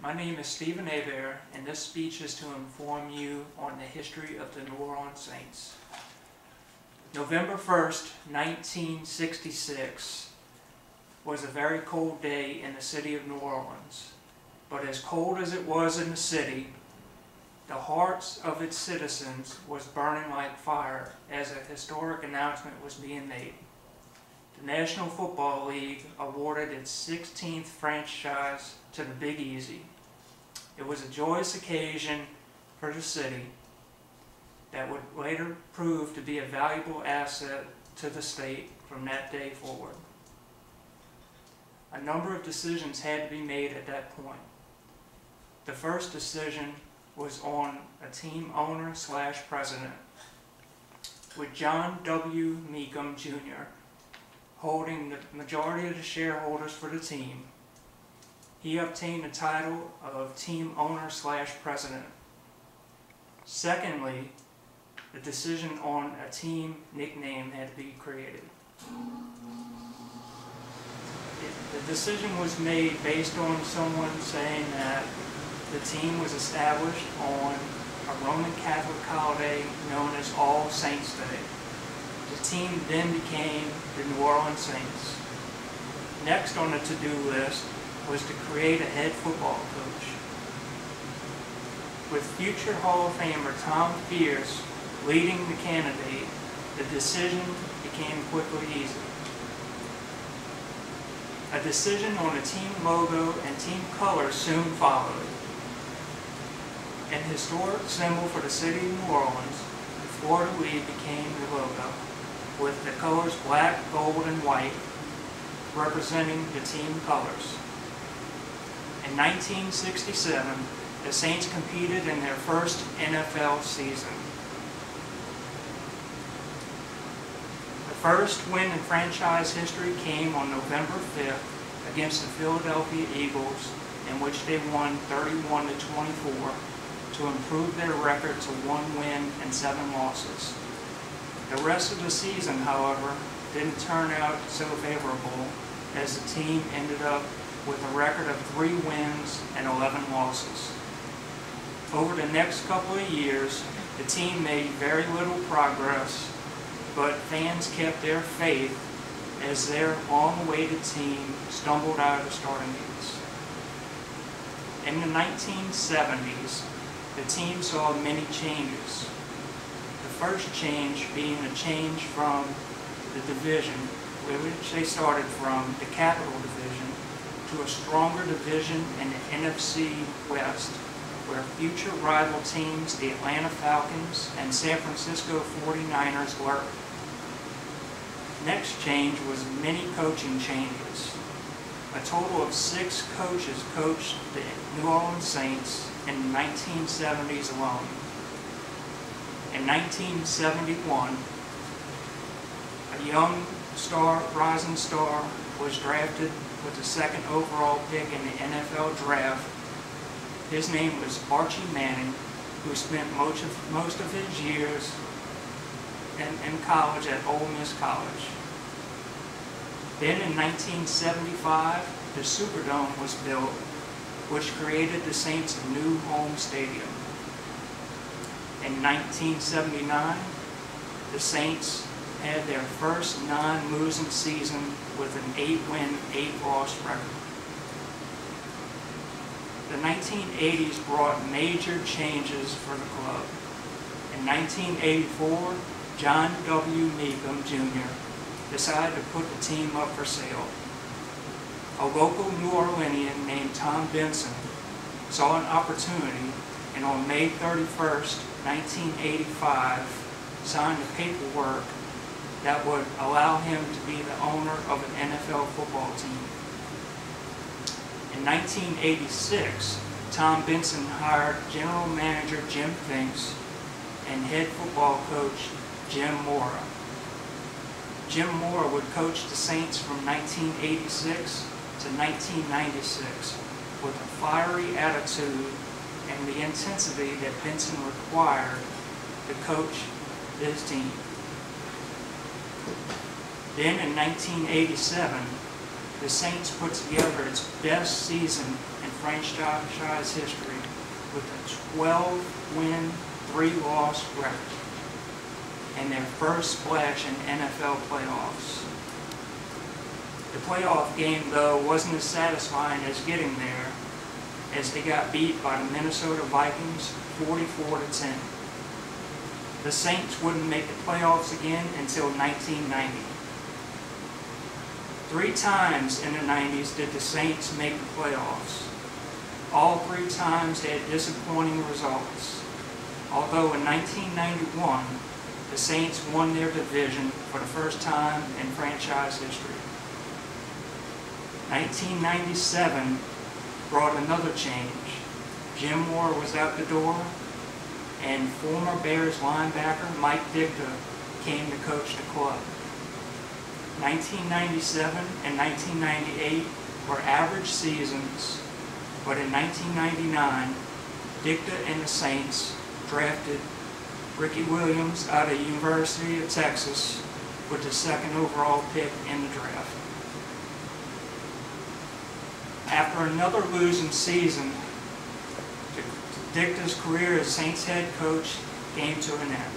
My name is Stephen Hebert, and this speech is to inform you on the history of the New Orleans Saints. November 1st, 1966 was a very cold day in the city of New Orleans. But as cold as it was in the city, the hearts of its citizens was burning like fire as a historic announcement was being made. The National Football League awarded its 16th franchise to the Big Easy. It was a joyous occasion for the city that would later prove to be a valuable asset to the state from that day forward. A number of decisions had to be made at that point. The first decision was on a team owner/president, with John W. Meekum Jr. holding the majority of the shareholders for the team. He obtained the title of team owner/president. Secondly, the decision on a team nickname had to be created. The decision was made based on someone saying that the team was established on a Roman Catholic holiday known as All Saints Day. The team then became the New Orleans Saints. Next on the to-do list was to create a head football coach. With future Hall of Famer Tom Pierce leading the candidate, the decision became quickly easy. A decision on the team logo and team colors soon followed. An historic symbol for the city of New Orleans, the fleur-de-lis became the logo, with the colors black, gold, and white representing the team colors. In 1967, the Saints competed in their first NFL season. The first win in franchise history came on November 5th against the Philadelphia Eagles, in which they won 31-24 to improve their record to 1 win and 7 losses. The rest of the season, however, didn't turn out so favorable, as the team ended up with a record of 3 wins and 11 losses. Over the next couple of years, the team made very little progress, but fans kept their faith as their long-awaited team stumbled out of the starting gates. In the 1970s, the team saw many changes. The first change being a change from the division, which they started from the Capital Division, to a stronger division in the NFC West, where future rival teams, the Atlanta Falcons and San Francisco 49ers, lurked. Next change was many coaching changes. A total of 6 coaches coached the New Orleans Saints in the 1970s alone. In 1971, a young rising star was drafted with the 2nd overall pick in the NFL draft. His name was Archie Manning, who spent most of his years in college at Ole Miss College. Then in 1975, the Superdome was built, which created the Saints a new home stadium. In 1979, the Saints had their first non-losing season with an 8-win, 8-loss record. The 1980s brought major changes for the club. In 1984, John W. Meekum Jr. decided to put the team up for sale. A local New Orleanian named Tom Benson saw an opportunity, and on May 31st, 1985, signed the paperwork that would allow him to be the owner of an NFL football team. In 1986, Tom Benson hired general manager Jim Finks and head football coach Jim Mora. Jim Mora would coach the Saints from 1986 to 1996 with a fiery attitude and the intensity that Benson required to coach his team. Then in 1987, the Saints put together its best season in franchise history with a 12-win, 3-loss record and their first splash in NFL playoffs. The playoff game, though, wasn't as satisfying as getting there, as they got beat by the Minnesota Vikings 44-10. The Saints wouldn't make the playoffs again until 1990. 3 times in the 90s did the Saints make the playoffs. All 3 times had disappointing results. Although in 1991, the Saints won their division for the first time in franchise history. 1997 brought another change. Jim Moore was out the door, and former Bears linebacker Mike Ditka came to coach the club. 1997 and 1998 were average seasons, but in 1999, Ditka and the Saints drafted Ricky Williams out of the University of Texas with the 2nd overall pick in the draft. After another losing season, Dicta's career as Saints head coach came to an end.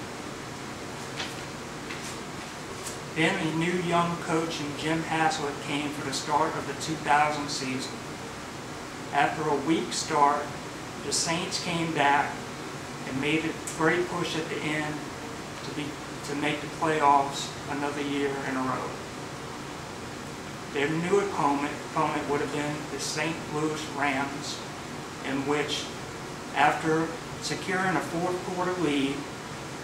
Then a new young coach in Jim Haslett came for the start of the 2000 season. After a weak start, the Saints came back and made a great push at the end to make the playoffs another year in a row. Their new opponent would have been the St. Louis Rams, in which, after securing a 4th quarter lead,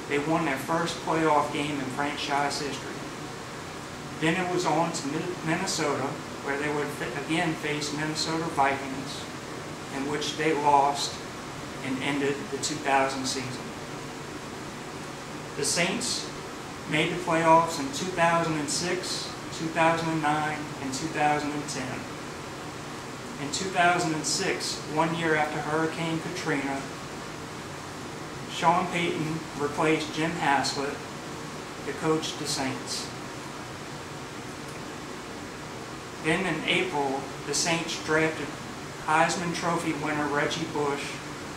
they won their first playoff game in franchise history. Then it was on to Minnesota, where they would again face Minnesota Vikings, in which they lost and ended the 2000 season. The Saints made the playoffs in 2006, 2009, and 2010. In 2006, 1 year after Hurricane Katrina, Sean Payton replaced Jim Haslett to coach the Saints. Then in April, the Saints drafted Heisman Trophy winner Reggie Bush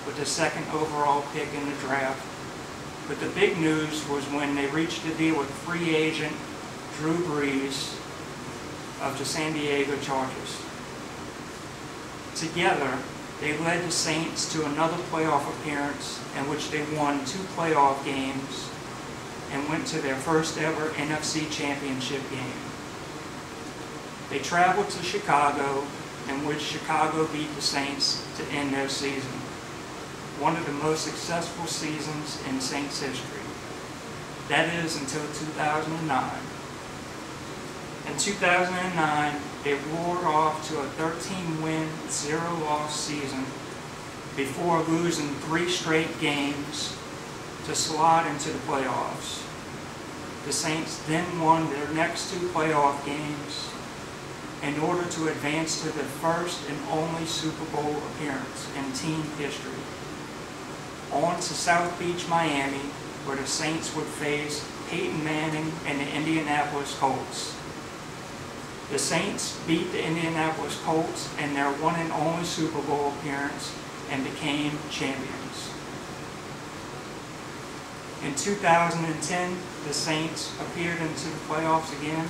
with the 2nd overall pick in the draft. But the big news was when they reached a deal with free agent Drew Brees of the San Diego Chargers. Together, they led the Saints to another playoff appearance in which they won 2 playoff games and went to their first ever NFC Championship game. They traveled to Chicago, in which Chicago beat the Saints to end their season, one of the most successful seasons in Saints history. That is until 2009. In 2009, they roared off to a 13-win, 0-loss season before losing 3 straight games to slide into the playoffs. The Saints then won their next 2 playoff games in order to advance to the first and only Super Bowl appearance in team history. On to South Beach, Miami, where the Saints would face Peyton Manning and the Indianapolis Colts. The Saints beat the Indianapolis Colts in their one and only Super Bowl appearance and became champions. In 2010, the Saints appeared into the playoffs again,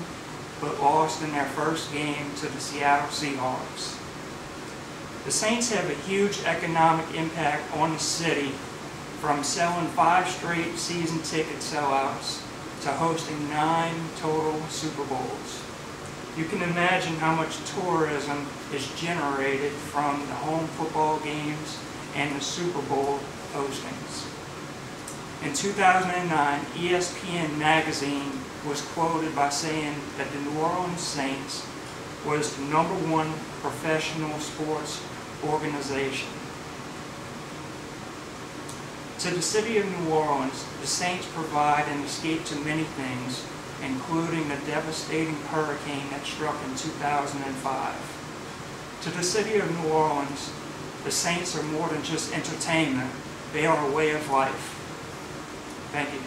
but lost in their first game to the Seattle Seahawks. The Saints have a huge economic impact on the city, from selling 5 straight season ticket sellouts to hosting 9 total Super Bowls. You can imagine how much tourism is generated from the home football games and the Super Bowl hostings. In 2009, ESPN magazine was quoted by saying that the New Orleans Saints was the #1 professional sports organization. To the city of New Orleans, the Saints provide an escape to many things, including the devastating hurricane that struck in 2005. To the city of New Orleans, the Saints are more than just entertainment. They are a way of life. Thank you.